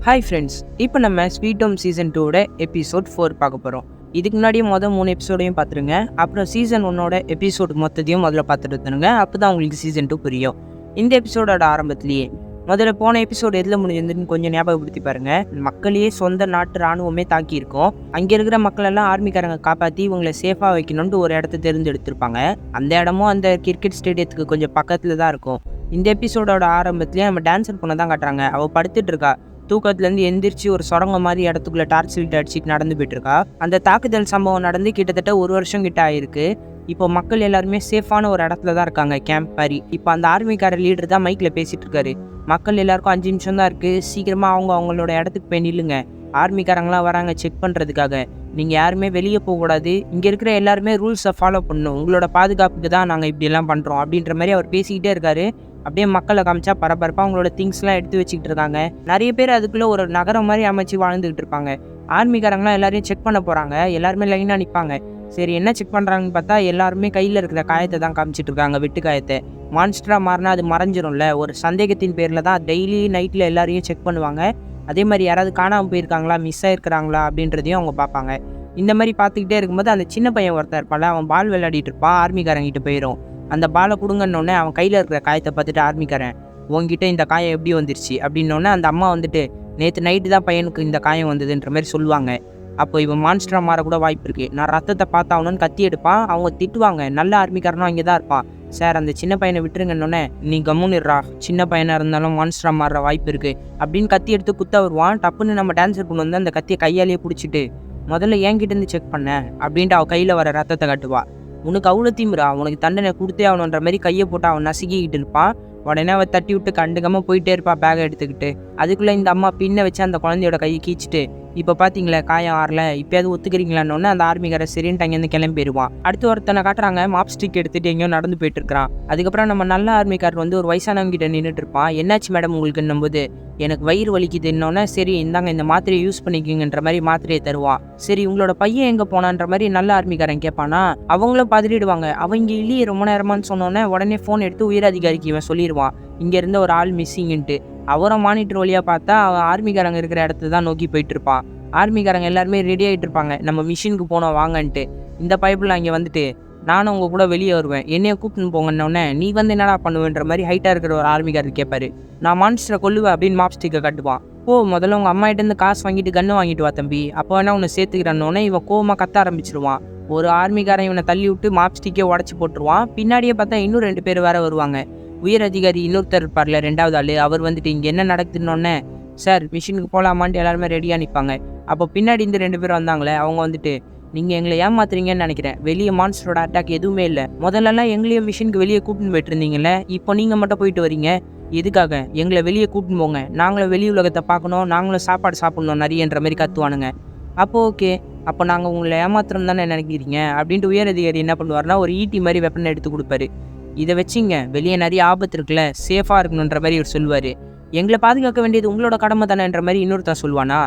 Hi friends, இப்போ நம்ம sweet home season 2ஓட episode 4 பார்க்க போகிறோம். இதுக்கு முன்னாடியே மொதல் 3 எபிசோடையும் பார்த்துருங்க. அப்புறம் சீசன் 1ஓட எபிசோடு மொத்தத்தையும் முதல்ல பார்த்துட்டு வந்துடுங்க. அப்போ தான் உங்களுக்கு சீசன் 2 புரியும். இந்த எபிசோடோட ஆரம்பத்திலேயே முதல்ல போன எபிசோடு எதில் முடிஞ்சிருந்துன்னு கொஞ்சம் ஞாபகப்படுத்தி பாருங்கள். மக்களையே சொந்த நாட்டு இராணுவமே தாக்கியிருக்கோம். அங்கே இருக்கிற மக்களெல்லாம் ஆர்மிக்காரங்க காப்பாற்றி இவங்களை சேஃபாக வைக்கணும்னு ஒரு இடத்த தேர்ந்தெடுத்திருப்பாங்க. அந்த இடமும் அந்த கிரிக்கெட் ஸ்டேடியத்துக்கு கொஞ்சம் பக்கத்தில் தான் இருக்கும். இந்த எபிசோடோட ஆரம்பத்துலேயே நம்ம டான்ஸர் பொண்ணை தான் காட்டுறாங்க. அவள் படுத்துட்டு இருக்கா. தூக்கத்துலேருந்து எந்திரிச்சு ஒரு சுரங்க மாதிரி இடத்துக்குள்ள டார்ச் லைட் அடிச்சுட்டு நடந்து போயிட்டு இருக்கா. அந்த தாக்குதல் சம்பவம் நடந்து கிட்டத்தட்ட 1 வருஷம் கிட்ட ஆயிருக்கு. இப்போ மக்கள் எல்லாருமே சேஃபான ஒரு இடத்துல தான் இருக்காங்க, கேம்ப் மாதிரி. இப்போ அந்த ஆர்மிக்கார லீடர் தான் மைக்கில் பேசிட்டு இருக்காரு. மக்கள் எல்லாருக்கும் 5 நிமிஷம் தான் இருக்கு, சீக்கிரமா அவங்களோட இடத்துக்கு போய் நில்லுங்க. ஆர்மிக்காரங்களாம் வராங்க செக் பண்ணுறதுக்காக. நீங்கள் யாருமே வெளியே போகக்கூடாது. இங்கே இருக்கிற எல்லாருமே ரூல்ஸை ஃபாலோ பண்ணணும். உங்களோட பாதுகாப்புக்கு தான் நாங்கள் இப்படியெல்லாம் பண்ணுறோம் அப்படின்ற மாதிரி அவர் பேசிக்கிட்டே இருக்காரு. அப்படியே மக்களை காமிச்சா பரபரப்பாக அவங்களோட திங்ஸ்லாம் எடுத்து வச்சுக்கிட்டு இருக்காங்க. நிறைய பேர் அதுக்குள்ளே ஒரு நகரம் மாதிரி அமைச்சு வாழ்ந்துக்கிட்டு இருப்பாங்க. ஆர்மிக்காரங்களாம் எல்லாரையும் செக் பண்ண போகிறாங்க. எல்லாருமே லைனாக நிற்பாங்க. சரி, என்ன செக் பண்ணுறாங்கன்னு பார்த்தா எல்லாருமே கையில் இருக்கிற காயத்தை தான் காமிச்சிட்டு இருக்காங்க, வெட்டு காயத்தை. மான்ஸ்டராக மாறினா அது மறைஞ்சிரும்ல, ஒரு சந்தேகத்தின் பேரில் தான் டெய்லி நைட்டில் எல்லாரையும் செக் பண்ணுவாங்க. அதே மாதிரி யாராவது காணாமல் போயிருக்காங்களா, மிஸ் ஆகிருக்கிறாங்களா அப்படின்றதையும் அவங்க பார்ப்பாங்க. இந்த மாதிரி பார்த்துக்கிட்டே இருக்கும்போது அந்த சின்ன பையன் ஒருத்தர் இருப்பான்ல, அவன் பால் விளையாடிட்டு இருப்பான். ஆர்மிக்காரங்கிட்ட போயிடும். அந்த பாலை கொடுங்கன்னொடனே அவன் கையில் இருக்கிற காயத்தை பார்த்துட்டு ஆர்மிக்காரன், உங்ககிட்ட இந்த காயம் எப்படி வந்துருச்சு அப்படின்னோடனே அந்த அம்மா வந்துட்டு, நேற்று நைட்டு தான் பையனுக்கு இந்த காயம் வந்ததுன்ற மாதிரி சொல்லுவாங்க. அப்போ இவன் மான்ஸ்டராக மாறக்கூட வாய்ப்பு இருக்குது. நான் ரத்தத்தை பார்த்தாவணுன்னு கத்தி எடுப்பான். அவங்க திட்டுவாங்க. நல்ல ஆர்மிக்காரனும் அங்கே தான் இருப்பான். சார், அந்த சின்ன பையனை விட்டுருங்கன்னொன்னே, நீ கம்முன்னுடுறா, சின்ன பையனாக இருந்தாலும் மான்ஸ்டராக மாறுற வாய்ப்பு இருக்குது அப்படின்னு கத்தி எடுத்து குத்த வருவான். டப்புன்னு நம்ம டான்ஸர் பொண்ணு வந்து அந்த கத்தியை கையாலேயே பிடிச்சிட்டு, முதல்ல என்கிட்ட இருந்து செக் பண்ண அப்படின்ட்டு அவள் கையில் வர ரத்தத்தை கட்டுவா. உனக்கு அவ்வளோ தீமுறா, உனக்கு தண்டனை கொடுத்தே ஆகணுன்ற மாதிரி கையை போட்டு அவன் நசுக்கிக்கிட்டு இருப்பான். உடனே அவள் தட்டி விட்டு கண்டுக்காமல் போயிட்டே இருப்பா பேகை எடுத்துக்கிட்டு. அதுக்குள்ளே இந்த அம்மா பின்ன வச்சு அந்த குழந்தையோட கையை கீச்சிட்டு, இப்போ பார்த்தீங்களா காயம் ஆறல, இப்போயாவது ஒத்துக்கிறீங்களான்னு அந்த ஆர்மிக்கார சரின்ட்டு அங்கேருந்து கிளம்பிடுவான். அடுத்து ஒருத்தனை காட்டுறாங்க, மாப் ஸ்டிக் எடுத்துகிட்டு எங்கேயோ நடந்து போயிட்டு இருக்கிறான். அதுக்கப்புறம் நம்ம நல்ல ஆர்மிக்காரர் வந்து ஒரு வயசானவங்க கிட்ட நின்றுட்டு இருப்பான். என்னாச்சு மேடம் உங்களுக்குன்னும் போது, எனக்கு வயிறு வலிக்குதுன்னொன்னே, சரி இந்தாங்க இந்த மாத்திரையை யூஸ் பண்ணிக்கிங்கன்ற மாதிரி மாத்திரையை தருவான். சரி, உங்களோட பையன் எங்கே போனான்ற மாதிரி நல்ல ஆர்மிக்காரன் கேட்பானா. அவங்களும் பதறிடுவாங்க. அவங்க இல்லையே ரொம்ப நேரமானு சொன்னோன்னே உடனே ஃபோன் எடுத்து உயர் அதிகாரிக்கு இவன் சொல்லிடுவான், இங்கே இருந்த ஒரு ஆள் மிஸ்ஸிங்ன்ட்டு. அவரும் மானிட்டர் வழியாக பார்த்தா அவன் ஆர்மிக்காரங்க இருக்கிற இடத்துல தான் நோக்கி போயிட்டு இருப்பான். ஆர்மிக்காரங்க எல்லாருமே ரெடி ஆகிட்டு இருப்பாங்க, நம்ம மிஷினுக்கு போனோம் வாங்கன்ட்டு. இந்த பைப்பில் அங்கே வந்துட்டு, நானும் உங்கள் கூட வெளியே வருவேன், என்னைய கூப்பிட்டுன்னு போங்கன்னொன்னே, நீ வந்து என்னடா பண்ணுவேன்ற மாதிரி ஹைட்டாக இருக்கிற ஒரு ஆர்மிக்காரர் கேட்பாரு. நான் மான்ஸ்டரை கொல்லுவேன் அப்படின்னு மாப் ஸ்டிக்கை கட்டுவான். முதல்ல உங்கள் அம்மாயிட்டேருந்து காசு வாங்கிட்டு கன்று வாங்கிட்டு வா தம்பி, அப்போ வேணா உன்னை சேர்த்துக்கிறன்னொன்னே இவன் கோவமாக கத்த ஆரம்பிச்சிருவான். ஒரு ஆர்மிக்காரன் இவனை தள்ளி விட்டு மாப் ஸ்டிக்கே உடச்சி போட்டுருவான். பின்னாடியே பார்த்தா இன்னும் 2 பேர் வேற வருவாங்க. உயர் அதிகாரி இன்னொருத்தர் இருப்பார்ல, 2வது ஆள், அவர் வந்துட்டு இங்கே என்ன நடக்குதுன்னொன்னே, சார் மிஷினுக்கு போகலாமான்ட்டு எல்லாருமே ரெடியாக நிற்பாங்க. அப்போ பின்னாடி இந்த 2 பேர் வந்தாங்களே, அவங்க வந்துட்டு, நீங்கள் எங்களை ஏமாத்துறீங்கன்னு நினைக்கிறேன், வெளியே மான்ஸ்டரோட அட்டாக் எதுவுமே இல்லை, முதல்லலாம் எங்களையும் மிஷினுக்கு வெளியே கூப்பிட்டு போயிட்டு இருந்தீங்கல்ல, இப்போ நீங்கள் மட்டும் போயிட்டு வரீங்க, எதுக்காக? எங்களை வெளியே கூப்பிட்டு போங்க, நாங்களும் வெளி உலகத்தை பார்க்கணும், நாங்களும் சாப்பாடு சாப்பிட்ணும் நிறையன்ற மாதிரி கத்துவானுங்க. அப்போது ஓகே, அப்போ நாங்கள் உங்களை ஏமாத்துறோம் தானே நினைக்கிறீங்க அப்படின்ட்டு உயர் அதிகாரி என்ன பண்ணுவார்னா, ஒரு ஈட்டி மாதிரி வெப்பனை எடுத்து கொடுப்பாரு. இதை வச்சிங்க, வெளியே நிறைய ஆபத்து இருக்குல்ல, சேஃபாக இருக்கணுன்ற மாதிரி இவர் சொல்லுவார். எங்களை பாதுகாக்க வேண்டியது உங்களோட கடமை தானேன்ற மாதிரி இன்னொருத்தன் சொல்லுவானா.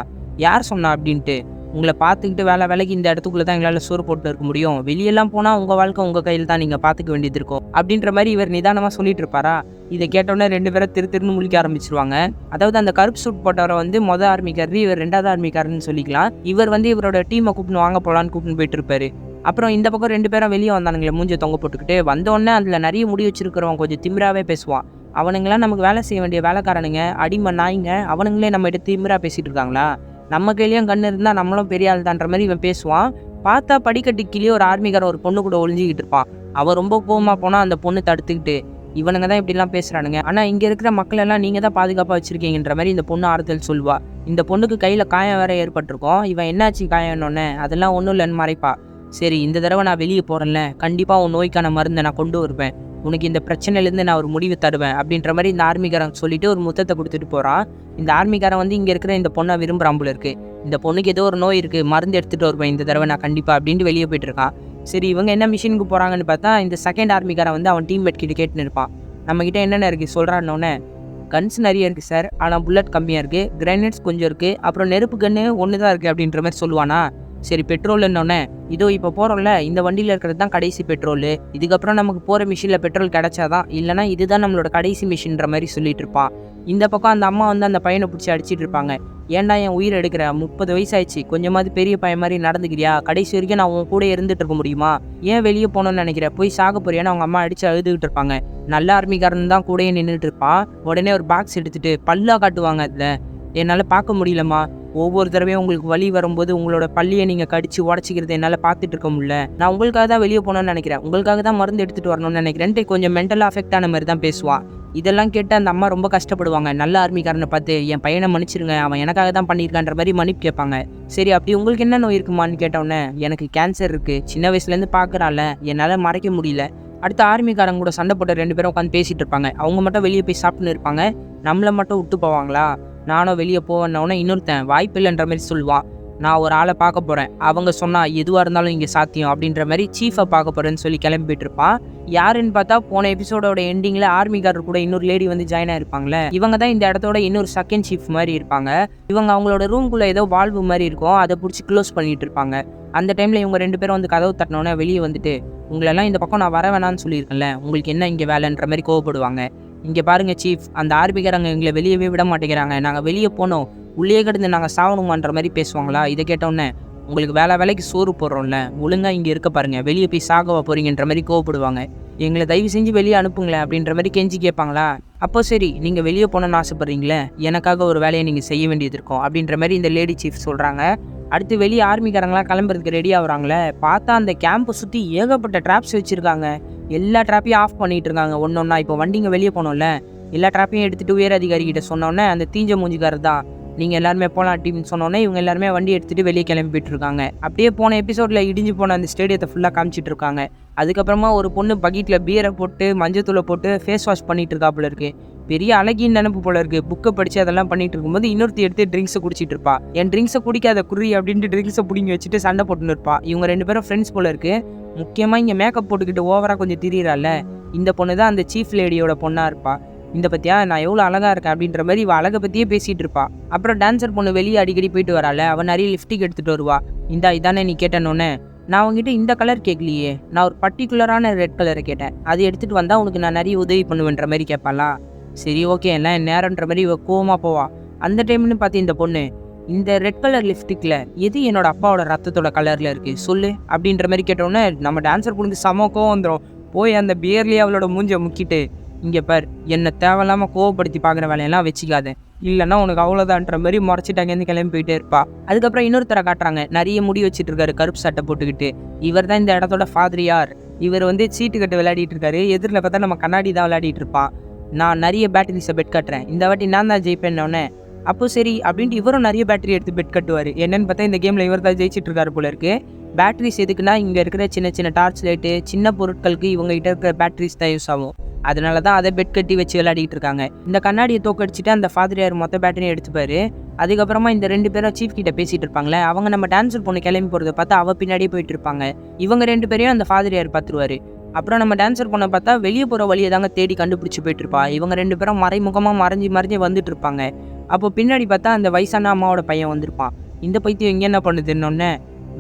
யார் சொன்னா அப்படின்ட்டு, உங்களை பார்த்துக்கிட்டு வேலைக்கு இந்த இடத்துக்குள்ளே தான் எங்களால் சோறு போட்டு இருக்க முடியும், வெளியெல்லாம் போனால் உங்கள் வாழ்க்கை உங்கள் கையில் தான், நீங்கள் பார்த்துக்க வேண்டியது இருக்கும் அப்படின்ற மாதிரி இவர் நிதானமாக சொல்லிட்டு இருப்பாரா. இதை கேட்டோன்னே 2 பேரை திருன்னு முழிக்க ஆரம்பிச்சிருவாங்க. அதாவது அந்த கருப்பு சூட் போட்டவரை வந்து மொதல் ஆர்மிக்காரர், இவர் 2வது ஆர்மிக்காரன்னு சொல்லிக்கலாம். இவர் வந்து இவரோட டீமை கூப்பிட்டு வாங்க போகலான்னு கூப்பிட்டு போயிட்டு இருப்பாரு. அப்புறம் இந்த பக்கம் 2 பேரும் வெளியே வந்தானுங்களே மூஞ்சை தொங்க போட்டுக்கிட்டு. வந்தோடனே அதில் நிறைய முடி வச்சிருக்கிறவன் கொஞ்சம் திமிராவே பேசுவான். அவனுங்களாம் நமக்கு வேலை செய்ய வேண்டிய வேலைக்காரனுங்க, அடிமை நாய்ங்க, அவனுங்களே நம்ம எடுத்து திமிரா பேசிகிட்டு இருக்காங்களா, நம்ம கையிலையும் கண்ணு இருந்தால் நம்மளும் பெரிய ஆள் தான்ற மாதிரி இவன் பேசுவான். பார்த்தா படிக்கட்டு கீழே ஒரு ஆர்மிக்காரன் ஒரு பொண்ணு கூட ஒளிஞ்சிக்கிட்டு இருப்பான். அவன் ரொம்ப கோவமாக போனால் அந்த பொண்ணு தடுத்துக்கிட்டு, இவனுங்க தான் இப்படிலாம் பேசுகிறானுங்க, ஆனால் இங்கே இருக்கிற மக்கள் எல்லாம் நீங்கள் தான் பாதுகாப்பாக வச்சுருக்கீங்கன்ற மாதிரி இந்த பொண்ணு ஆறுதல் சொல்லுவா. இந்த பொண்ணுக்கு கையில் காயம் வேற ஏற்பட்டிருக்கும். இவன் என்னாச்சு காயம்னோடனே, அதெல்லாம் ஒன்றும் இல்லைன்னு மறைப்பா. சரி, இந்த தடவை நான் வெளியே போகிறேன்ல, கண்டிப்பாக உன் நோய்க்கான மருந்தை நான் கொண்டு வருவேன், உனக்கு இந்த பிரச்சனையிலேருந்து நான் ஒரு முடிவு தருவேன் அப்படின்ற மாதிரி இந்த ஆர்மிக்காரன் சொல்லிட்டு ஒரு முத்தத்தை கொடுத்துட்டு போகிறான். இந்த ஆர்மிக்காரன் வந்து இங்கே இருக்கிற இந்த பொண்ணை விரும்புகிறான் போல இருக்குது. இந்த பொண்ணுக்கு ஏதோ ஒரு நோய் இருக்குது, மருந்து எடுத்துகிட்டு வருவேன் இந்த தடவை நான் கண்டிப்பாக அப்படின்ட்டு வெளியே போயிட்டு இருக்கான். சரி, இவங்க என்ன மிஷினுக்கு போகிறாங்கன்னு பார்த்தா இந்த செகண்ட் ஆர்மிக்காரன் வந்து அவன் டீம்மேட் கிட்ட கேட்டுன்னு இருப்பான். நம்மக்கிட்ட என்னென்ன இருக்குது சொல்கிறான்னொன்னே, கன்ஸ் நிறைய இருக்குது சார், ஆனால் புல்லட் கம்மியாக இருக்குது, கிரைனேட்ஸ் கொஞ்சம் இருக்குது, அப்புறம் நெருப்பு கன்று ஒன்று தான் இருக்குது அப்படின்ற மாதிரி சொல்லுவானா. சரி பெட்ரோல்னோடனே இதோ இப்போ போகிறோம்ல இந்த வண்டியில் இருக்கிறது தான் கடைசி பெட்ரோலு, இதுக்கப்புறம் நமக்கு போகிற மிஷினில் பெட்ரோல் கிடைச்சாதான், இல்லைனா இதுதான் நம்மளோட கடைசி மிஷின்ற மாதிரி சொல்லிட்டு இருப்பான். இந்த பக்கம் அந்த அம்மா வந்து அந்த பையனை பிடிச்சி அடிச்சிட்டு இருப்பாங்க. ஏன்டா என் உயிர் எடுக்கிற, 30 வயசாயிடுச்சு, கொஞ்சமாவது பெரிய பையன் மாதிரி நடந்துக்கிறியா, கடைசி வரைக்கும் நான் உன் கூட இருந்துட்டு இருக்க முடியுமா, ஏன் வெளியே போகணும்னு நினைக்கிற, போய் சாக போறியான்னு அவங்க அம்மா அடிச்சு அழுதுகிட்டு இருப்பாங்க. நல்ல ஆர்மிக்காரன் தான் கூடயே நின்றுட்டு இருப்பான். உடனே ஒரு பாக்ஸ் எடுத்துட்டு பல்லா காட்டுவாங்க. அதில் என்னால் பார்க்க முடியலம்மா, ஒவ்வொரு தடவையும் உங்களுக்கு வலி வரும்போது உங்களோட பள்ளியை நீங்கள் கடிச்சு உடச்சிக்கிறது என்னால் பார்த்துட்டு இருக்க முடியல, நான் உங்களுக்காக தான் வெளியே போகணும்னு நினைக்கிறேன், உங்களுக்காக தான் மருந்து எடுத்துகிட்டு வரணும்னு நினைக்கிறேன்ட்டு கொஞ்சம் மென்டலாக அஃபெக்ட் ஆன மாதிரி தான் பேசுவான். இதெல்லாம் கேட்டு அந்த அம்மா ரொம்ப கஷ்டப்படுவாங்க. நல்ல ஆர்மிக்காரனை பார்த்து என் பையனை மன்னிச்சிருங்க, அவன் எனக்காக தான் பண்ணியிருக்கான்ற மாதிரி மன்னிப்பு கேட்பாங்க. சரி அப்படி உங்களுக்கு என்ன நோய் இருக்குமான்னு கேட்டோன்னே, எனக்கு கேன்சர் இருக்குது, சின்ன வயசுலேருந்து பார்க்குறான்ல, என்னால் மறைக்க முடியல. அடுத்த ஆர்மிக்காரங்க கூட சண்டை போட்டு 2 பேரும் உட்காந்து பேசிகிட்டு இருப்பாங்க. அவங்க மட்டும் வெளியே போய் சாப்பிட்டுன்னு இருப்பாங்க. நம்மளை மட்டும் விட்டு போவாங்களா? நானும் வெளியே போவேன்னொன்னே இன்னொருத்தன் வாய்ப்பு இல்லைன்ற மாதிரி சொல்லுவான். நான் ஒரு ஆளை பார்க்க போகிறேன், அவங்க சொன்னால் எதுவாக இருந்தாலும் இங்கே சாத்தியம் அப்படின்ற மாதிரி சீஃபை பார்க்க போகிறேன்னு சொல்லி கிளம்பிட்டு இருப்பான். யாருன்னு பார்த்தா போன எபிசோடோட எண்டிங்கில் ஆர்மிக்காரர் கூட இன்னொரு லேடி வந்து ஜாயின் ஆயிருப்பாங்களே, இவங்க தான் இந்த இடத்தோட இன்னொரு செகண்ட் சீஃப் மாதிரி இருப்பாங்க. இவங்க அவங்களோட ரூம்குள்ளே ஏதோ வால்வு மாதிரி இருக்கும், அதை பிடிச்சி க்ளோஸ் பண்ணிட்டு இருப்பாங்க. அந்த டைமில் இவங்க 2 பேரும் வந்து கதவு தட்டினோன்னே வெளியே வந்துட்டு, உங்களெல்லாம் இந்த பக்கம் நான் வர வேணான்னு சொல்லியிருக்கேன்ல, உங்களுக்கு என்ன இங்கே வேலைன்ற மாதிரி கோவப்படுவாங்க. இங்கே பாருங்கள் சீஃப், அந்த ஆர்மிக்காரங்க எங்களை வெளியவே விட மாட்டேங்கிறாங்க, நாங்கள் வெளியே போனோம், உள்ளே கிடந்து நாங்கள் சாவணுமான்ற மாதிரி பேசுவாங்களா. இதை கேட்டோன்னே, உங்களுக்கு வேலைக்கு சோறு போடுறோம்ல, ஒழுங்காக இங்கே இருக்க பாருங்கள், வெளியே போய் சாகவா போகிறீங்கன்ற மாதிரி கோவப்படுவாங்க. எங்களை தயவு செஞ்சு வெளியே அனுப்புங்களேன் அப்படின்ற மாதிரி கெஞ்சி கேட்பாங்களா. அப்போ சரி, நீங்கள் வெளியே போகணுன்னு ஆசைப்பட்றீங்களே, எனக்காக ஒரு வேலையை நீங்கள் செய்ய வேண்டியது இருக்கும் அப்படின்ற மாதிரி இந்த லேடி சீஃப் சொல்கிறாங்க. அடுத்து வெளியே ஆர்மிக்காரங்களாம் கிளம்புறதுக்கு ரெடி ஆகுறாங்களே, பார்த்தா அந்த கேம்பை சுற்றி ஏகப்பட்ட ட்ராப்ஸ் வச்சுருக்காங்க. எல்லா ட்ராப்பையும் ஆஃப் பண்ணிகிட்டு இருக்காங்க ஒன்றா. இப்போ வண்டிங்க வெளியே போனோம்ல, எல்லா ட்ராப்பையும் எடுத்துகிட்டு உயர் அதிகாரிகிட்ட சொன்னோன்னே அந்த தீஞ்ச மூஞ்சிக்காரர் தான், நீங்கள் எல்லாருமே போகலாம் டீம்னு சொன்னோன்னே இவங்க எல்லாருமே வண்டி எடுத்துகிட்டு வெளியே கிளம்பிட்டு இருக்காங்க. அப்படியே போன எபிசோடில் இடிஞ்சு போன அந்த ஸ்டேடியத்தை ஃபுல்லாக காமிச்சிட்டு இருக்காங்க. அதுக்கப்புறமா ஒரு பொண்ணு பக்கெட்டில் பீரை போட்டு மஞ்சத்தூளை போட்டு ஃபேஸ் வாஷ் பண்ணிட்டு இருக்காப்புல இருக்கு. பெரிய அழகின் நினைப்பு போல இருக்கு. புக்கை படித்து அதெல்லாம் பண்ணிட்டு இருக்கும்போது இன்னொருத்தி எடுத்து ட்ரிங்க்ஸை குடிச்சிட்டு இருப்பா. என் ட்ரிங்க்ஸை குடிக்காத குறி அப்படின்ட்டு ட்ரிங்க்ஸை பிடிங்கி வச்சுட்டு சண்டை போட்டுன்னு இருப்பா. இவங்க 2 பேரும் ஃப்ரெண்ட்ஸ் போல இருக்கு. முக்கியமாக இங்கே மேக்கப் போட்டுக்கிட்டு ஓவராக கொஞ்சம் திரியிறால, இந்த பொண்ணு தான் அந்த சீஃப் லேடியோட பொண்ணாக இருப்பா. இந்த பற்றியா நான் எவ்வளோ அழகாக இருக்கேன் அப்படின்ற மாதிரி இவள் அழகை பற்றியே பேசிகிட்டு இருப்பா. அப்புறம் டான்ஸர் பொண்ணு வெளியே அடிக்கடி போயிட்டு வரால, அவன் நிறைய லிப்ஸ்டிக் எடுத்துகிட்டு வருவா. இதானே நீ கேட்டனோன்னே, நான் அவங்ககிட்ட இந்த கலர் கேட்கலையே, நான் ஒரு பர்டிகுலரான ரெட் கலரை கேட்டேன், அது எடுத்துகிட்டு வந்தால் உனக்கு நான் நிறைய உதவி பண்ணுவேன்ற மாதிரி கேட்பாளா. சரி ஓகே எல்லாம் என் நேரன்ற மாதிரி இவள் கோவமாக போவா. அந்த டைம்னு பார்த்து இந்த பொண்ணு, இந்த ரெட் கலர் லிப்ஸ்டிக்கில் எது என்னோட அப்பாவோட ரத்தத்தோட கலரில் இருக்குது சொல்லு அப்படின்ற மாதிரி கேட்டோன்னே நம்ம டான்ஸர் பொண்ணுக்கு செம கோவம் வந்துடும். போய் அந்த பியர்லேயே அவளோட மூஞ்சை முக்கிட்டு, இங்கே பார், என்னை தேவையில்லாமல் கோவப்படுத்தி பார்க்குற வேலையெல்லாம் வச்சுக்காத, இல்லைன்னா உனக்கு அவ்வளோதான்ற மாதிரி முறைச்சிட்டாங்கன்னு கிளம்பி போயிட்டே இருப்பா. அதுக்கப்புறம் இன்னொருத்தரை காட்டுறாங்க, நிறைய முடி வச்சுட்டு இருக்காரு, கருப்பு சட்டை போட்டுக்கிட்டு. இவர் தான் இந்த இடத்தோட ஃபாதரியார். இவர் வந்து சீட்டு கட்டு விளையாடிட்டு இருக்காரு. எதிரில் பார்த்தா நம்ம கண்ணாடி தான் விளையாடிட்டு இருப்பான். நான் நிறைய பேட்டரிஸை பெட் கட்டுறேன், இந்த வாட்டி நான் தான் ஜெயிப்பேன்னொன்னே, அப்போ சரி அப்படின்ட்டு இவரும் நிறைய பேட்டரி எடுத்து பெட் கட்டுவார். என்னென்னு பார்த்தா இந்த கேமில் இவர் தான் ஜெயிச்சிட்டு இருக்காரு போல இருக்கு. பேட்டரிஸ் எதுக்குன்னா, இங்கே இருக்கிற சின்ன சின்ன டார்ச் லைட்டு, சின்ன பொருட்களுக்கு இவங்ககிட்ட இருக்கிற பேட்டரிஸ் தான் யூஸ் ஆகும். அதனால தான் அதை பெட் கட்டி வச்சு விளையாடிட்டு இருக்காங்க. இந்த கண்ணாடியை தோக்கடிச்சிட்டு அந்த ஃபாதரியார் மொத்த பேட்டரியும் எடுத்துப்பாரு. அதுக்கப்புறமா இந்த 2 பேரும் சீஃப் கிட்ட பேசிட்டு இருப்பாங்களே, அவங்க நம்ம டான்ஸர் பொண்ணு கிளம்பி போகிறத பார்த்தா அவள் பின்னாடியே போயிட்டு இருப்பாங்க. இவங்க 2 பேரையும் அந்த ஃபாதரியார் பார்த்துருவாரு. அப்புறம் நம்ம டான்ஸர் பொண்ணை பார்த்தா வெளியே போகிற வழியை தாங்க தேடி கண்டுபிடிச்சி போயிட்டு இருப்பா. இவங்க 2 பேரும் மறைமுகமாக மறைஞ்சு வந்துட்டு இருப்பாங்க. அப்போ பின்னாடி பார்த்தா அந்த வயசான அம்மாவோட பையன் வந்திருப்பான். இந்த பைத்தியம் இங்கே என்ன பண்ணுதுன்னொன்னே,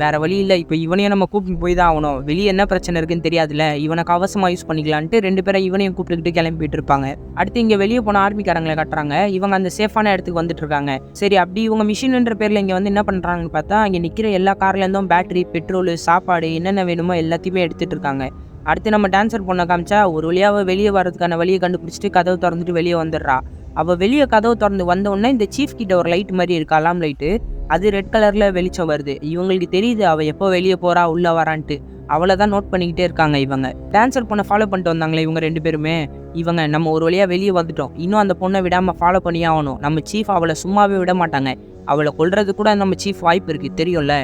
வேறு வழி இல்லை, இப்போ இவனையும் நம்ம கூப்பிட்டு போய் தான் ஆகணும், வெளியே என்ன பிரச்சனை இருக்குன்னு தெரியாதுல்ல, இவனை கவசமாக யூஸ் பண்ணிக்கலான்ட்டு 2 பேரும் இவனையும் கூப்பிட்டுக்கிட்டு கிளம்பிட்டு இருப்பாங்க. அடுத்து இங்கே வெளியே போன ஆர்மிக்காரங்களை கட்டுறாங்க. இவங்க அந்த சேஃபான இடத்துக்கு வந்துட்டு இருக்காங்க. சரி அப்படி இவங்க மிஷின்ன்ற பேரில் இங்கே வந்து என்ன பண்ணுறாங்கன்னு பார்த்தா, இங்கே நிற்கிற எல்லா கார்லேருந்தும் பேட்டரி, பெட்ரோலு, சாப்பாடு என்னென்ன வேணுமோ எல்லாத்தையுமே எடுத்துகிட்டு இருக்காங்க. அடுத்து நம்ம டான்ஸர் பொண்ணை காமிச்சா, ஒரு வழியாக வெளியே வரதுக்கான வழியை கண்டுபிடிச்சிட்டு கதவு திறந்துட்டு வெளியே வந்துடுறா. அவள் வெளியே கதவு திறந்து வந்தோடனே இந்த சீஃப் கிட்ட ஒரு லைட் மாதிரி இருக்கு, அலாம் லைட்டு, அது ரெட் கலரில் வெளிச்சம் வருது. இவங்களுக்கு தெரியுது அவள் எப்போ வெளியே போகிறா உள்ளே வரான்ட்டு. அவளை தான் நோட் பண்ணிக்கிட்டே இருக்காங்க இவங்க. டான்ஸர் பொண்ணை ஃபாலோ பண்ணிட்டு வந்தாங்களே இவங்க 2 பேருமே. இவங்க நம்ம ஒரு வழியாக வெளியே வந்துட்டோம், இன்னும் அந்த பொண்ணை விடாமல் ஃபாலோ பண்ணியே ஆகணும், நம்ம சீஃப் அவளை சும்மாவே விட மாட்டாங்க, அவளை கொல்றது கூட நம்ம சீஃப் வாய்ப்பு இருக்குது தெரியும்ல,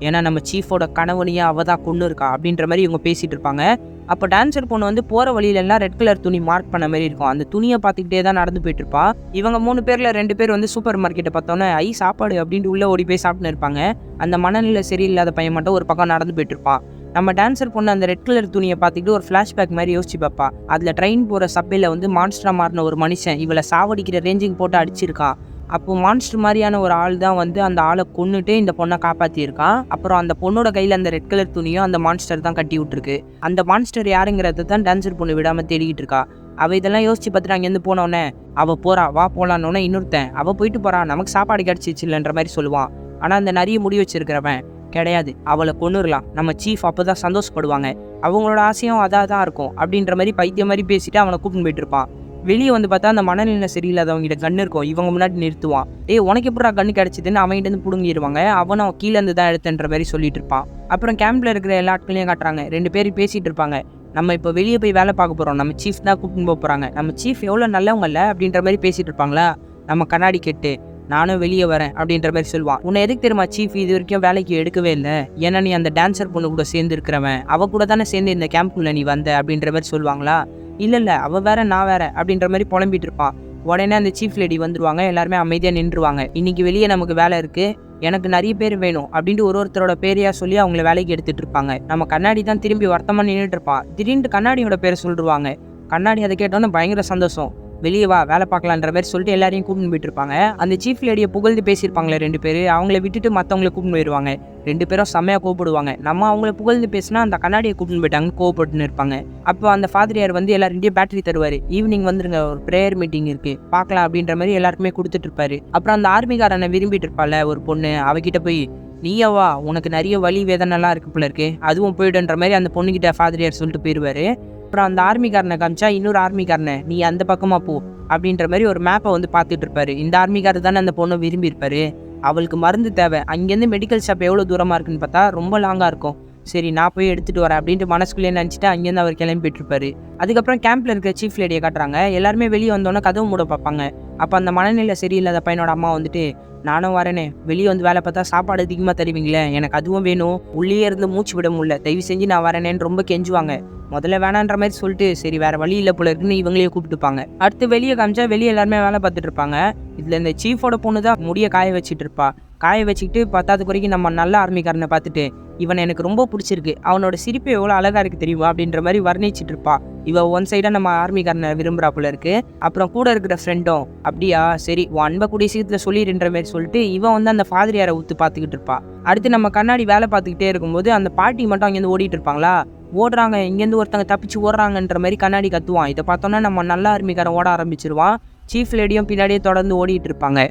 ஏன்னா நம்ம சீஃபோட கணவனையே அவள் தான் கொண்டு இருக்கா அப்படின்ற மாதிரி இவங்க பேசிகிட்டு இருப்பாங்க. அப்போ டான்ஸர் பொண்ணு வந்து போகிற வழியிலெல்லாம் ரெட் கலர் துணி மார்க் பண்ண மாதிரி இருக்கும். அந்த துணியை பார்த்துக்கிட்டே தான் நடந்து போயிட்டு இருப்பா. இவங்க 3 பேரில் 2 பேர் வந்து சூப்பர் மார்க்கெட்டை பார்த்தோன்னே சாப்பாடு அப்படின்ட்டு உள்ளே ஓடி போய் சாப்பிட்டுன்னு இருப்பாங்க. அந்த மனநிலை சரியில்லாத பையன் மட்டும் ஒரு பக்கம் நடந்து போயிட்டு இருப்பான். நம்ம டான்ஸர் பொண்ணு அந்த ரெட் கலர் துணியை பார்த்துக்கிட்டு ஒரு ஃப்ளாஷ்பேக் மாதிரி யோசிச்சு பார்ப்பா. அதில் ட்ரெயின் போகிற சப்பையில் வந்து மான்ஸ்டரா மாறின ஒரு மனுஷன் இவளை சாவடிக்கிற ரேஞ்சுக்கு போட்டு அடிச்சிருக்கான். அப்போ மான்ஸ்டர் மாதிரியான ஒரு ஆள் தான் வந்து அந்த ஆளை கொன்னுட்டு இந்த பொண்ணை காப்பாற்றியிருக்கான். அப்புறம் அந்த பொண்ணோட கையில் அந்த ரெட் கலர் துணியும் அந்த மான்ஸ்டர் தான் கட்டி விட்டுருக்கு. அந்த மான்ஸ்டர் யாருங்கிறத தான் டான்சர் பொண்ணு விடாமல் தேடிக்கிட்டு இருக்கா. அவள் இதெல்லாம் யோசிச்சு பார்த்துட்டு அங்கேருந்து போனோடனே அவள் போகிறா வா போகலான்னொன்னே இன்னொருத்தன் அவள் போயிட்டு போகிறா நமக்கு சாப்பாடு கிடச்சிச்சு இல்லைன்ற மாதிரி சொல்லுவான். ஆனால் அந்த நிறைய முடி வச்சிருக்கிறவன் கிடையாது, அவளை கொன்னுடலாம், நம்ம சீஃப் அப்போ தான் சந்தோஷப்படுவாங்க, அவங்களோட ஆசையும் அதாக தான் இருக்கும் அப்படின்ற மாதிரி பைத்தியம் மாதிரி பேசிட்டு அவனை கூப்பிட்டு போயிட்டு இருப்பான். வெளியே வந்து பார்த்தா அந்த மனநிலை சரியில்லாதவங்கிட்ட கன்று இருக்கும், இவங்க முன்னாடி நிறுத்துவான். உனக்கு எப்படா கன்று கிடச்சிதுன்னு அவன்கிட்ட பிடுங்கிடுவாங்க. அவனும் கீழே இருந்து தான் எடுத்துன்ற மாதிரி சொல்லிட்டு இருப்பான். அப்புறம் கேம்பில் இருக்கிற எல்லா ஆட்களையும் காட்டுறாங்க, 2 பேர் பேசிகிட்டு இருப்பாங்க. நம்ம இப்போ வெளியே போய் வேலை பார்க்க போகிறோம், நம்ம சீஃப் தான் கூப்பிட்டு போக போகிறாங்க, நம்ம சீஃப் எவ்வளோ நல்லவங்கல்ல அப்படின்ற மாதிரி பேசிகிட்டு இருப்பாங்களா. நம்ம கண்ணாடி கேட்டு நானும் வெளியே வரேன் அப்படின்ற மாதிரி சொல்லுவான். உன்னை எதுக்கு தெரியுமா சீஃப் இது வரைக்கும் வேலைக்கு எடுக்கவே இல்லை, ஏன்னா நீ அந்த டான்சர் பொண்ணு கூட சேர்ந்து இருக்கிறவன், அவ கூட தானே சேர்ந்து இந்த கேம்ப்குள்ளே நீ வந்த அப்படின்ற மாதிரி சொல்லுவாங்களா. இல்லை அவள் வேற நான் வேற அப்படின்ற மாதிரி புலம்பிட்டு இருப்பான். உடனே அந்த சீஃப் லேடி வந்துருவாங்க, எல்லாருமே அமைதியாக நின்றுவாங்க. இன்னைக்கு வெளியே நமக்கு வேலை இருக்குது, எனக்கு நிறைய பேர் வேணும் அப்படின்ட்டு ஒருத்தரோட பேரையா சொல்லி அவங்கள வேலைக்கு எடுத்துட்டு இருப்பாங்க. நம்ம கண்ணாடி தான் திரும்பி வருத்தமாக நின்றுட்டு இருப்பான். திடீர்னு கண்ணாடியோட பேரை சொல்லிடுவாங்க. கண்ணாடி அதை கேட்டோன்னே பயங்கர சந்தோஷம், வெளியே வா வேலை பார்க்கலான்ற மாதிரி சொல்லிட்டு எல்லாரையும் கூப்பிட்டு போயிட்டு இருப்பாங்க. அந்த சீஃப் லேடியை புகழ்ந்து பேசியிருப்பாங்களே 2 பேர், அவங்கள விட்டுட்டு மற்றவங்களை கூப்பிட்டு போயிடுவாங்க. 2 பேரும் செம்மையாக கோவப்படுவாங்க. நம்ம அவங்கள புகழ்ந்து பேசினா அந்த கண்ணாடியை கூப்பிட்டு போயிட்டாங்க, கோவப்பட்டுன்னு இருப்பாங்க. அப்போ அந்த ஃபாதரியார் வந்து எல்லாருக்கிட்டையும் பேட்டரி தருவார். ஈவினிங் வந்துருங்க, ஒரு ப்ரேயர் மீட்டிங் இருக்குது பார்க்கலாம் அப்படின்ற மாதிரி எல்லாருக்குமே கொடுத்துட்டு இருப்பாரு. அப்புறம் அந்த ஆர்மிக்காரனை விரும்பிட்டு இருப்பாள் ஒரு பொண்ணு, அவகிட்ட போய் நீயவா உனக்கு நிறைய வலி வேதனைலாம் இருக்கு போல இருக்கு, அதுவும் போயிடுன்ற மாதிரி அந்த பொண்ணுக்கிட்ட ஃபாதரியார் சொல்லிட்டு போயிடுவாரு. அப்புறம் அந்த ஆர்மிக்காரனை காமிச்சா இன்னொரு ஆர்மிக்காரனை நீ அந்த பக்கமாக போ அப்படின்ற மாதிரி ஒரு மேப்பை வந்து பார்த்துட்டு இருப்பாரு. இந்த ஆர்மிக்காரர் தானே அந்த பொண்ணை விரும்பி இருப்பாரு. அவளுக்கு மருந்து தேவை, அங்கேருந்து மெடிக்கல் ஷாப் எவ்வளோ தூரமாக இருக்குன்னு பார்த்தா ரொம்ப லாங்காக இருக்கும். சரி நான் போய் எடுத்துகிட்டு வரேன் அப்படின்ட்டு மனசுக்குள்ளேயே நினச்சிட்டு அங்கேருந்து அவர் கிளம்பிட்டு இருப்பாரு. அதுக்கப்புறம் கேம்பில் இருக்கிற சீஃப் லேடியை காட்டுறாங்க. எல்லாருமே வெளியே வந்தோன்னே கதவு மூட பார்ப்பாங்க. அப்போ அந்த மனநிலை சரியில்லாத பையனோட அம்மா வந்துட்டு நானும் வரேனே, வெளியே வந்து வேலை பார்த்தா சாப்பாடு அதிகமாக தருவீங்களே, எனக்கு அதுவும் வேணும், உள்ளே இருந்து மூச்சு விட முடியல, தயவு செஞ்சு நான் வரேனேன்னு ரொம்ப கெஞ்சுவாங்க. முதல்ல வேணான்ற மாதிரி சொல்லிட்டு சரி வேற வழி இல்லை போல இருக்குன்னு இவங்களையே கூப்பிட்டுப்பாங்க. அடுத்து வெளியே காமிச்சா வெளியே எல்லாருமே வேலை பார்த்துட்டு இருப்பாங்க. இதில் இந்த சீஃபோட பொண்ணு தான் முடிய காய வச்சுட்டு இருப்பா. காய வச்சுக்கிட்டு 10வது குறைக்கு நம்ம நல்ல ஆர்மிக்காரனை பார்த்துட்டு இவன் எனக்கு ரொம்ப பிடிச்சிருக்கு, அவனோட சிரிப்பு எவ்வளோ அழகாக இருக்குது தெரியுமா அப்படின்ற மாதிரி வர்ணிச்சிட்டு இருப்பா. இவன் ஒன் சைடாக நம்ம ஆர்மிக்காரனை விரும்புகிறா போல இருக்கு. அப்புறம் கூட இருக்கிற ஃப்ரெண்டும் அப்படியா சரி உன் அன்பை கூடிய சீக்கிரத்தில் சொல்லிடுன்ற மாதிரி சொல்லிட்டு இவன் வந்து அந்த ஃபாதரியாரை ஊத்து பார்த்துக்கிட்டு இருப்பா. அடுத்து நம்ம கண்ணாடி வேலை பார்த்துக்கிட்டே இருக்கும்போது அந்த பாட்டி மட்டும் அங்கேருந்து ஓடிட்டு இருப்பாங்களா. ஓடுறாங்க, இங்கேருந்து ஒருத்தங்க தப்பிச்சு ஓடுறாங்கன்ற மாதிரி கண்ணாடி கத்துவான். இதை பார்த்தோன்னா நம்ம நல்ல ஆர்மிக்காரன் ஓட ஆரம்பிச்சிருவான். சீஃப் லேடியும் பின்னாடியே தொடர்ந்து ஓடிட்டு இருப்பாங்க.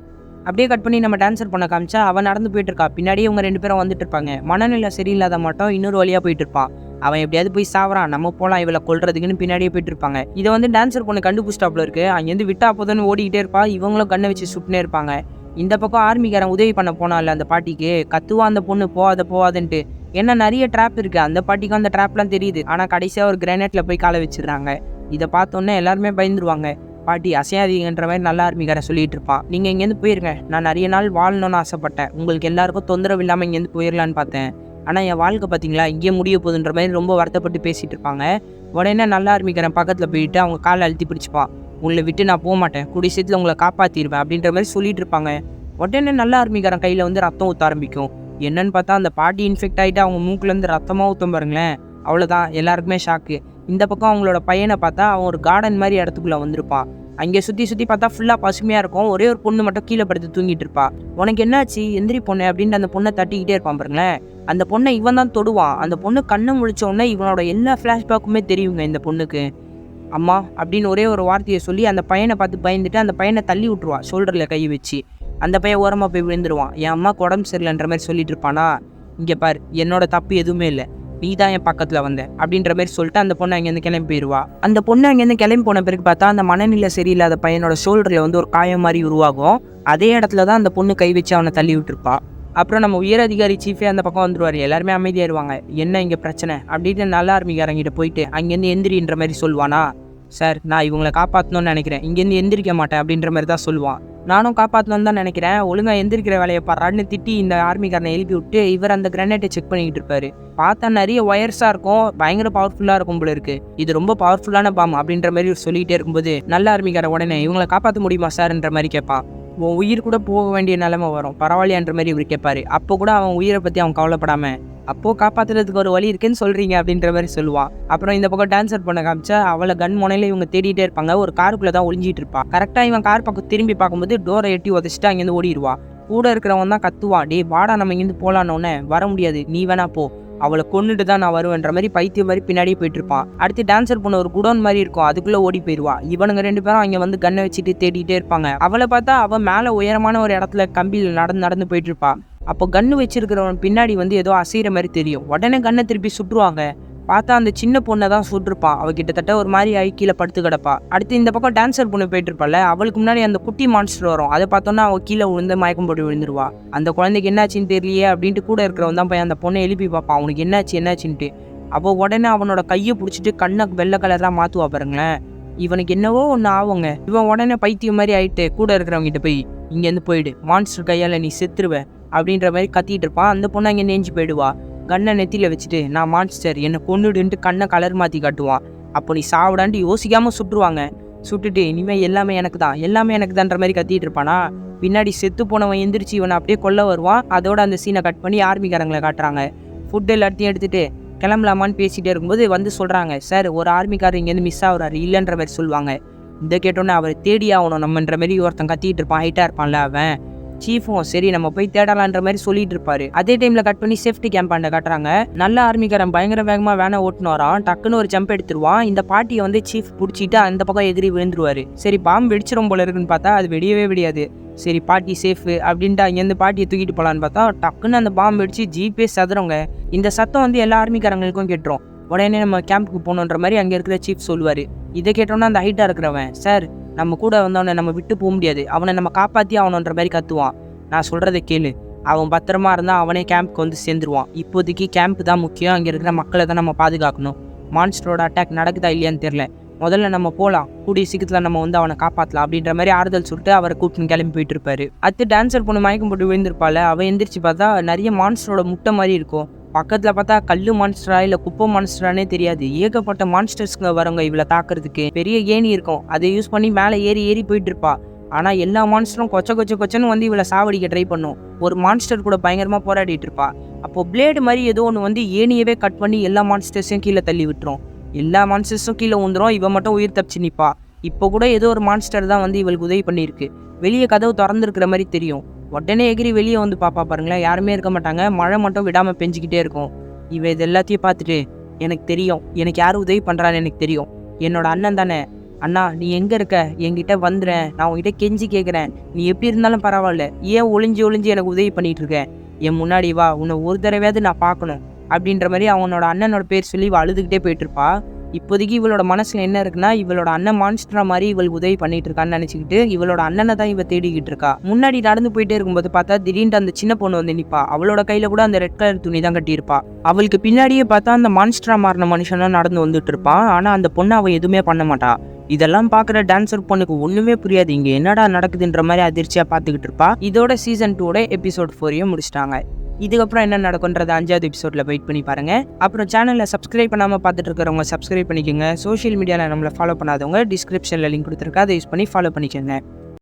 அப்படியே கட் பண்ணி நம்ம டான்சர் பண்ண காமிச்சா அவன் நடந்து போயிட்டு இருக்கா, பின்னாடியே இவங்க 2 பேரும் வந்துட்டு இருப்பாங்க. மனநிலை சரியில்லாத மட்டும் இன்னொரு வழியாக போயிட்டு இருப்பான். அவன் எப்படியாவது போய் சாவறான், நம்ம போகலாம் இவளை கொல்றதுக்குன்னு பின்னாடியே போயிட்டு இருப்பாங்க. இதை வந்து டான்சர் பொண்ணு கண்டுபிடிச்சாப்புல இருக்கு. அங்கேருந்து விட்டா போதுன்னு ஓடிக்கிட்டே இருப்பா. இவங்களும் கண்ணை வச்சு சுட்டுனே இருப்பாங்க. இந்த பக்கம் ஆர்மிக்காரன் உதவி பண்ண போனால அந்த பாட்டிக்கு கத்துவா அந்த பொண்ணு போவாதுன்ட்டு. ஏன்னா நிறைய ட்ராப் இருக்கு, அந்த பாட்டிக்கும் அந்த ட்ராப்லாம் தெரியுது. ஆனால் கடைசியாக ஒரு கிரானைட்ல போய் காலை வச்சிடுறாங்க. இதை பார்த்தோன்னே எல்லாருமே பயந்துருவாங்க. பாட்டி அசையாதீங்கன்ற மாதிரி நல்ல ஆர்மிக்காரன் சொல்லிட்டு இருப்பான். நீங்கள் இங்கேருந்து போயிருங்க, நான் நிறைய நாள் வாழணும்னு ஆசைப்பட்டேன், உங்களுக்கு எல்லாருக்கும் தொந்தரவு இல்லாமல் இங்கேருந்து போயிடலான்னு பார்த்தேன், ஆனால் என் வாழ்க்கை பார்த்தீங்களா இங்கேயே முடிய போகுதுன்ற மாதிரி ரொம்ப வருத்தப்பட்டு பேசிகிட்டு இருப்பாங்க. உடனே நல்ல ஆர்மிக்காரன் பக்கத்தில் போயிட்டு அவங்க காலை அழுத்தி பிடிச்சிப்பான். உங்களை விட்டு நான் போக மாட்டேன், கூடிய சீக்கிரத்தில் உங்களை காப்பாற்றிடுவேன் அப்படின்ற மாதிரி சொல்லிட்டு இருப்பாங்க. உடனே நல்ல ஆர்மிக்காரன் கையில் வந்து ரத்தம் ஊற்ற ஆரம்பிக்கும். என்னன்னு பார்த்தா அந்த பாட்டி இன்ஃபெக்ட் ஆகிட்டு அவங்க மூக்குலேருந்து ரத்தமாக ஊற்றும் பாருங்களேன். அவ்வளோதான், எல்லாருக்குமே ஷாக்கு. இந்த பக்கம் அவங்களோட பையனை பார்த்தா அவன் ஒரு கார்டன் மாதிரி இடத்துக்குள்ளே வந்திருப்பான். அங்கே சுற்றி பார்த்தா ஃபுல்லாக பசுமையாக இருக்கும். ஒரே ஒரு பொண்ணு மட்டும் கீழே படுத்து தூங்கிட்டு இருப்பா. உனக்கு என்னாச்சு எந்திரி பொண்ணு அப்படின்ட்டு அந்த பொண்ணை தட்டிக்கிட்டே இருப்பான் பாருங்களேன். அந்த பொண்ணை இவன் தான் தொடுவான். அந்த பொண்ணு கண்ணை முழிச்ச உடனே இவனோட எல்லா ஃப்ளாஷ்பேக்குமே தெரியுங்க இந்த பொண்ணுக்கு. அம்மா அப்படின்னு ஒரே ஒரு வார்த்தையை சொல்லி அந்த பையனை பார்த்து பயந்துட்டு அந்த பையனை தள்ளி விட்டுருவான் ஷோல்டரில் கை வச்சு. அந்த பையன் ஓரமாக போய் விழுந்துருவான். என் அம்மாவுக்கு உடம்பு சரியில்லைன்ற மாதிரி சொல்லிட்டு இருப்பானா. இங்கே பார், என்னோட தப்பு எதுவுமே இல்லை, நீ தான் என் பக்கத்தில் வந்த அப்படின்ற மாதிரி சொல்லிட்டு அந்த பொண்ணு அங்கேருந்து கிளம்பி போயிடுவா. அந்த பொண்ணு அங்கேருந்து கிளம்பி போன பிறகு பார்த்தா அந்த மனநிலை சரியில்லாத பையனோட ஷோல்டரில் வந்து ஒரு காயம் மாதிரி உருவாகும். அதே இடத்துல தான் அந்த பொண்ணு கை வச்சு அவனை தள்ளி விட்டுருப்பா. அப்புறம் நம்ம உயர் அதிகாரி சீஃபே அந்த பக்கம் வந்துருவார். எல்லாருமே அமைதியாயிருவாங்க. என்ன இங்கே பிரச்சனை அப்படின்ட்டு நல்ல ஆர்மிக்காரங்கிட்ட போயிட்டு அங்கேருந்து எந்திரின்ற மாதிரி சொல்லுவானா. சார் நான் இவங்களை காப்பாற்றணும்னு நினைக்கிறேன், இங்கேருந்து எந்திரிக்க மாட்டேன் அப்படின்ற மாதிரி தான் சொல்லுவான். நானும் காப்பாற்றணும்னு தான் நினைக்கிறேன், ஒழுங்காக எந்திரிக்கிற வேலையை பாடுறான்னு திட்டி இந்த ஆர்மிக்காரனை எழுப்பி விட்டு இவர் அந்த கிரானைட்டை செக் பண்ணிக்கிட்டு இருப்பாரு. பார்த்தா நிறைய ஒயர்ஸாக இருக்கும், பயங்கர பவர்ஃபுல்லாக இருக்கும் போல இருக்கு, இது ரொம்ப பவர்ஃபுல்லான பாம் அப்படின்ற மாதிரி சொல்லிகிட்டே இருக்கும்போது நல்ல ஆர்மிக்கார உடனே இவங்களை காப்பாற்ற முடியுமா சார்ன்ற மாதிரி கேட்பான். உன் உயிர் கூட போக வேண்டிய நிலைமை வரும், பரவாயில்லையான்ற மாதிரி இவர் கேட்பாரு. அப்போ கூட அவன் உயிரை பற்றி அவன் கவலைப்படாமல், அப்போது காப்பாற்றுறதுக்கு ஒரு வழி இருக்குன்னு சொல்கிறீங்க அப்படின்ற மாதிரி சொல்லுவான். அப்புறம் இந்த பக்கம் டான்ஸர் பண்ண காமிச்சா அவளை கன் முனையில் இவங்க தேடிட்டே இருப்பாங்க. ஒரு காருக்குள்ளே தான் ஒளிஞ்சிட்டு இருப்பா. கரெக்டாக இவன் கார் பக்கம் திரும்பி பார்க்கும்போது டோரை எட்டி உதச்சிட்டு அங்கேருந்து ஓடிடுவா. கூட இருக்கிறவன் தான் கத்துவான், டே வாடா நம்ம இங்கேருந்து போகலான்னொன்னே, வர முடியாது நீ வேணா போ, அவளை கொண்டுட்டு தான் நான் வருவேன்ற மாதிரி பைத்தியம் மாதிரி பின்னாடியே போயிட்டு இருப்பான். அடுத்து டான்ஸர் பொண்ணு ஒரு குடோன் மாதிரி இருக்கும், அதுக்குள்ளே ஓடி போயிடுவா. இவனுங்க 2 பேரும் அங்கே வந்து கன்னை வச்சுட்டு தேடிட்டே இருப்பாங்க. அவளை பார்த்தா அவன் மேலே உயரமான ஒரு இடத்துல கம்பியில் நடந்து போயிட்டு இருப்பா. அப்போ கன்று வச்சிருக்கிறவன் பின்னாடி வந்து ஏதோ அசைகிற மாதிரி தெரியும். உடனே கன்னை திருப்பி சுட்டுருவாங்க. பார்த்தா அந்த சின்ன பொண்ணை தான் சுட்டிருப்பான். அவள் கிட்டத்தட்ட ஒரு மாதிரி ஆகி கீழே படுத்து கிடப்பா. அடுத்து இந்த பக்கம் டான்ஸர் பொண்ணு போயிட்டு இருப்பாள். அவளுக்கு முன்னாடி அந்த குட்டி மான்ஸ்டர் வரும். அதை பார்த்தோன்னா அவள் கீழே விழுந்து மயக்கம் போட்டு விழுந்துருவா. அந்த குழந்தைக்கு என்னாச்சுன்னு தெரியலையே அப்படின்ட்டு கூட இருக்கிறவன் தான் போய் அந்த பொண்ணை எழுப்பி பார்ப்பான், அவனுக்கு என்னாச்சுன்ட்டு. அப்போ உடனே அவனோட கையை பிடிச்சிட்டு கண்ணை வெள்ளை கலராக மாற்றுவா பாருங்களேன். இவனுக்கு என்னவோ ஒன்று ஆகுங்க. இவன் உடனே பைத்தியம் மாதிரி ஆயிட்டு கூட இருக்கிறவங்க கிட்ட போய், இங்கேருந்து போயிடு, மான்ஸ்டர் கையால் நீ செத்துருவ அப்படின்ற மாதிரி கத்திட்டு இருப்பான். அந்த பொண்ணை அங்கே நெஞ்சு போயிடுவா. கண்ணை நெத்தியில் வச்சுட்டு, நான் மான்ஸ்டர், என்னை கொண்டுடுன்ட்டு கண்ணை கலர் மாற்றி காட்டுவான். அப்போ நீ சாவிடான்ட்டு யோசிக்காமல் சுட்டுருவாங்க. சுட்டுட்டு இனிமேல் எல்லாமே எனக்கு தான்ற மாதிரி கத்திட்டு இருப்பானா. பின்னாடி செத்து போனவன் எந்திரிச்சு இவனை அப்படியே கொல்ல வருவான். அதோட அந்த சீனை கட் பண்ணி ஆர்மிக்காரங்களை காட்டுறாங்க. ஃபுட்டு எல்லாத்தையும் எடுத்துகிட்டு கிளம்பலாமான்னு பேசிகிட்டே இருக்கும்போது வந்து சொல்கிறாங்க, சார் ஒரு ஆர்மிக்காரர் இங்கேருந்து மிஸ் ஆகுறாரு இல்லைன்ற மாதிரி சொல்லுவாங்க. இதை கேட்டோன்னே அவரை தேடி ஆகணும் நம்மன்ற மாதிரி ஒருத்தன் கத்திட்டு இருப்பான், ஹைட்டாக இருப்பான்ல அவன். சீஃபும் சரி நம்ம போய் தேடலான்ற மாதிரி சொல்லிட்டு இருப்பாரு. அதே டைம்ல கட் பண்ணி சேஃப்டி கேம்பாண்ட காட்டுறாங்க. நல்ல ஆர்மிக்காரன் பயங்கர வேகமா வேனை ஓட்டுன்னு வரான். டக்குன்னு ஒரு ஜம்ப் எடுத்துருவான். இந்த பாட்டியை வந்து சீஃப் பிடிச்சிட்டு அந்த பக்கம் எகிரி விழுந்துருவாரு. சரி பாம்பு வெடிச்சிரும் போல இருக்குன்னு பார்த்தா அது வெடியவே வெடியாது. சரி பாட்டி சேஃபு அப்படின்ட்டு அங்கேருந்து பாட்டியை தூக்கிட்டு போகலான்னு பார்த்தா டக்குன்னு அந்த பாம்பு வெடிச்சு ஜீப்பே சதுறவங்க. இந்த சத்தம் வந்து எல்லா ஆர்மிக்காரங்களுக்கும் கேட்டுரும். உடனே நம்ம கேம்புக்கு போகணுன்ற மாதிரி அங்கே இருக்கிற சீஃப் சொல்லுவார். இதை கேட்டோன்னா அந்த ஹைட்டாக இருக்கிறவன், சார் நம்ம கூட வந்தவனை நம்ம விட்டு போக முடியாது, அவனை நம்ம காப்பாற்றி ஆகணுன்ற மாதிரி கத்துவான். நான் சொல்கிறத கேளு, அவன் பத்திரமா இருந்தால் அவனே கேம்புக்கு வந்து சேர்ந்துருவான். இப்போதைக்கு கேம்ப் தான் முக்கியம், அங்கே இருக்கிற மக்களை தான் நம்ம பாதுகாக்கணும். மான்ஸ்டரோட அட்டாக் நடக்குதா இல்லையான்னு தெரில, முதல்ல நம்ம போகலாம், கூடிய சீக்கிரத்தில் நம்ம வந்து அவனை காப்பாற்றலாம் அப்படின்ற மாதிரி ஆறுதல் சொல்லிட்டு அவரை கூப்பிட்டு கிளம்பி போயிட்டு இருப்பாரு. அடுத்து டான்ஸர் பொண்ணு மயக்கம் போட்டு விழுந்திருப்பாள். அவன் எந்திரிச்சு பார்த்தா நிறைய மான்ஸ்டரோட முட்டை மாதிரி இருக்கும். பக்கத்தில் பார்த்தா கல்லு மான்ஸ்டரா இல்லை குப்பை மான்ஸ்டரானே தெரியாது. ஏகப்பட்ட மான்ஸ்டர்ஸ்ங்க வரவங்க இவளை தாக்குறதுக்கு. பெரிய ஏணி இருக்கும், அதை யூஸ் பண்ணி மேலே ஏறி போயிட்டு இருப்பா. ஆனால் எல்லா மான்ஸ்டரும் கொச்சன்னு வந்து இவளை சாவடிக்க ட்ரை பண்ணும். ஒரு மான்ஸ்டர் கூட பயங்கரமாக போராடிட்டு இருப்பா. அப்போது பிளேடு மாதிரி ஏதோ ஒன்று வந்து ஏணியவே கட் பண்ணி எல்லா மான்ஸ்டர்ஸையும் கீழே தள்ளி விட்டுரும். எல்லா மான்ஸ்டர்ஸும் கீழே ஊந்துரும். இவன் மட்டும் உயிர் தப்பிச்சு நிற்பா. இப்போ கூட ஏதோ ஒரு மான்ஸ்டர் தான் வந்து இவளுக்கு உதவி பண்ணியிருக்கு. வெளியே கதவு திறந்துருக்கிற மாதிரி தெரியும். உடனே எகிரி வெளியே வந்து பாப்பா பாருங்களேன், யாருமே இருக்க மாட்டாங்க. மழை மட்டும் விடாமல் பெஞ்சிக்கிட்டே இருக்கும். இவ இது எல்லாத்தையும் பார்த்துட்டு, எனக்கு தெரியும், எனக்கு யார் உதவி பண்ணுறான்னு எனக்கு தெரியும், என்னோட அண்ணன் தானே, அண்ணா நீ எங்கே இருக்க, என்கிட்ட வந்துடுறேன், நான் உங்ககிட்ட கெஞ்சி கேட்குறேன், நீ எப்படி இருந்தாலும் பரவாயில்ல, ஏன் ஒளிஞ்சு எனக்கு உதவி பண்ணிகிட்டு இருக்கேன், என் முன்னாடி வா, உன்னை ஒரு தடவையாவது நான் பார்க்கணும் அப்படின்ற மாதிரி அவனோட அண்ணனோட பேர் சொல்லி இவள் அழுதுகிட்டே போயிட்டு இருப்பா. இப்போதைக்கு இவளோட மனசில் என்ன இருக்குன்னா, இவளோட அண்ணன் மான்ஸ்டரா மாதிரி இவளுக்கு உதவி பண்ணிட்டு இருக்கான்னு நினச்சிக்கிட்டு இவளோட அண்ணனை தான் இவ தேடிக்கிட்டு இருக்கா. முன்னாடி நடந்து போயிட்டே இருக்கும்போது பார்த்தா திடீர்னு அந்த சின்ன பொண்ணு வந்து நிற்பா. அவளோட கையில் கூட அந்த ரெட் கலர் துணி தான் கட்டியிருப்பா. அவளுக்கு பின்னாடியே பார்த்தா அந்த மான்ஸ்டரா மாறின மனுஷனும் நடந்து வந்துட்டு இருப்பான். ஆனால் அந்த பொண்ணை அவள் எதுவுமே பண்ண மாட்டா. இதெல்லாம் பார்க்குற டான்ஸர் பொண்ணுக்கு ஒன்றுமே புரியாது, இங்கே என்னடா நடக்குதுன்ற மாதிரி அதிர்ச்சியாக பார்த்துக்கிட்டு இருப்பா. இதோட சீசன் 2 எபிசோட் 4 முடிச்சிட்டாங்க. இதுக்கப்புறம் என்ன நடக்கும்ன்றது 5வது எபிசோடில் வெயிட் பண்ணி பாருங்கள். அப்புறம் சேனலில் சப்ஸ்கிரைப் பண்ணாமல் பார்த்துட்டு இருக்கிறவங்க சப்ஸ்கிரைப் பண்ணிக்கோங்க. சோஷியல் மீடியாவில் நம்மளை ஃபாலோ பண்ணாதவங்க டிஸ்கிரிப்ஷனில் லிங்க் கொடுத்துருக்கா, அதை யூஸ் பண்ணி ஃபாலோ பண்ணிக்கோங்க.